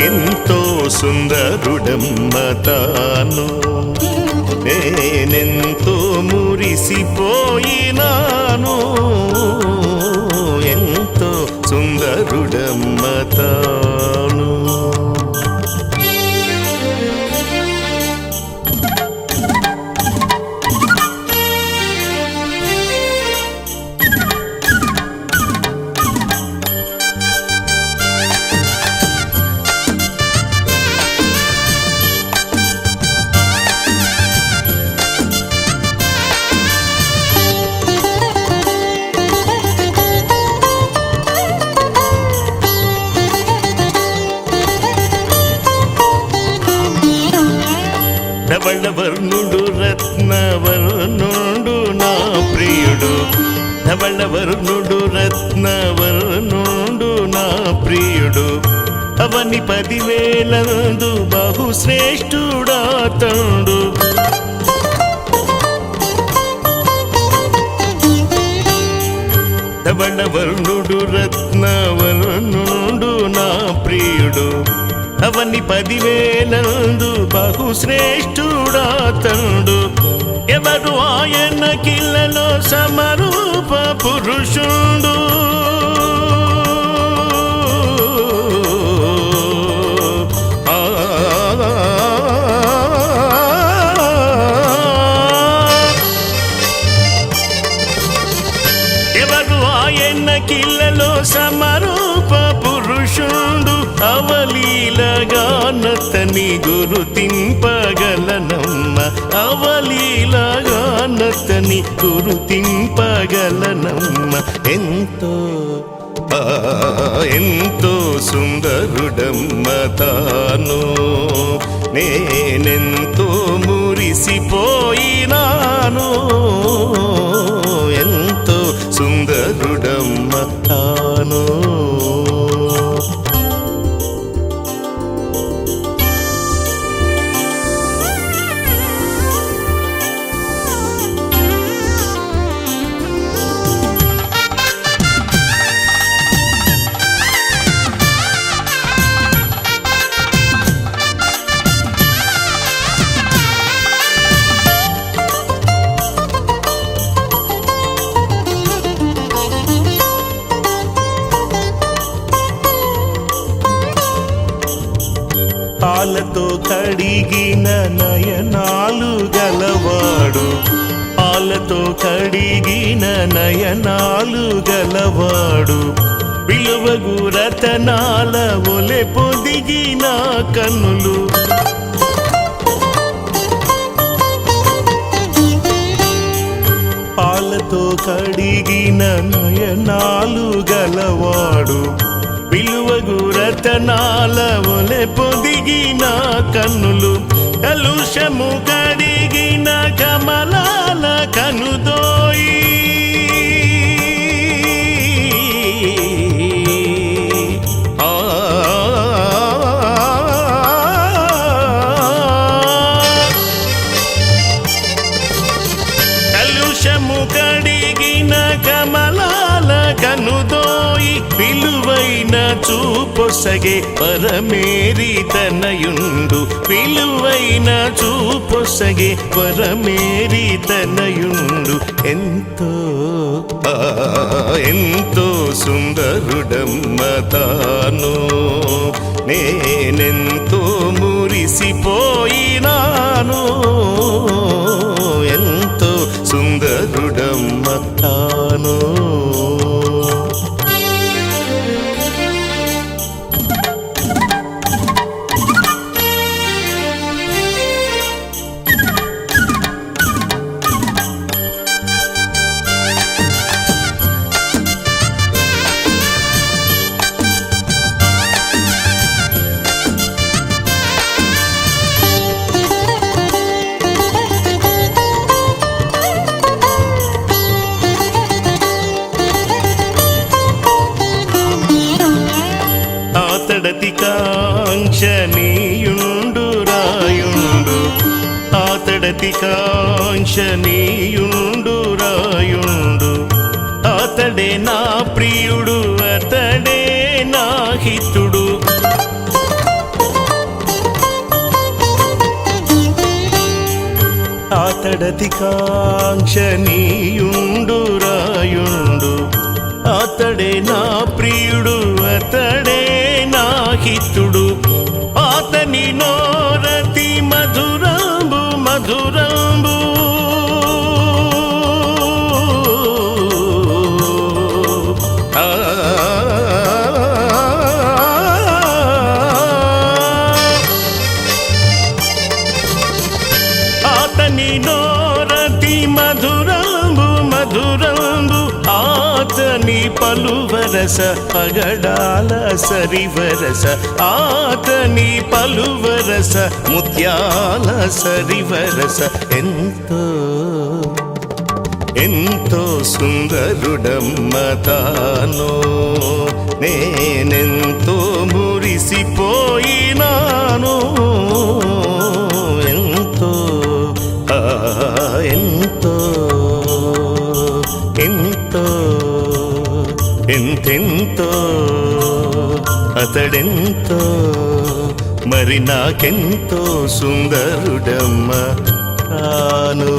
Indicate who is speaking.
Speaker 1: ఎంతో సుందరుడమ్మ తాను, నేనెంతో మురిసిపోయినాను. ఎంతో సుందరుడమ్మ తాను. ధవళవర్ణుడు రత్నవర్ణుడు నా ప్రియుడు, ధవళవర్ణుడు రత్నవర్ణుడు నా ప్రియుడు. అవని 10,000 బహుశ్రేష్ఠుడా తండు. ధవళవర్ణుడు రత్నవర్ణుడు నా ప్రియుడు. అవని 10,000 బహుశ్రేష్ఠుడా తండు. ఎవరు ఆయన కిల్లలో సమరూప పురుషుడు. ఎవరు ఆయన కిల్లలో సమరూప పురుషుడు. అవలీలగానతని గురుతింపగలనమ్మ, అవలీలగానతని గురుతింపగలనమ్మ. ఎంతో ఎంతో సుందరుడమ్మ తాను, నేనెంతో మురిసిపోయినాను. ఎంతో సుందరుడమ్మ తాను. పాలతో కడిగిన నయనాలు గలవాడు, పాలతో కడిగిన నయనాలు గలవాడు. విలువగు రతనాల ఒలె పొదిగిన కన్నులు. పాలతో కడిగిన నయనాలు గలవాడు. విలువగు రతనాల ఒలె పొదిగిన కన్నులు. కలుషము కడిగిన కమలాల కనుదోయి. కమలాల కనుదోయి విలువైన చూపొసగే పరమేరి తనయుండు విలువైన చూపొసగే పరమేరి తనయుండు ఎంతో సుందరుడమ్మ తాను నేనెంతో మురిసిపోయినాను ఎంతో సుందరుడమ్మ తాను ఆతడతి కాంక్షనీయుండు రాయుండు ఆతడతి కాంక్షనీయుండు రాయుండు అతడే నా ప్రియుడు అతడే నా హితుడు ఆతడతి కాంక్షనీయుండు రాయుండు అతడే నా ప్రియుడు అతడే నా హితుడు అతని నోరతి మధురంబు మధురంబు అతని నోరతి మధురంబు మధురంబు ఆతని పలువరస పగడాల సరివరస ఆతని పలువరస ముత్యాల సరివరస ఎంతో సుందరుడమ్మ తాను నేనెంతో మురిసిపోయినాను ఎంతో ఎంతెంతో అతడెంతో మరి నాకెంతో సుందరుడమ్మ తాను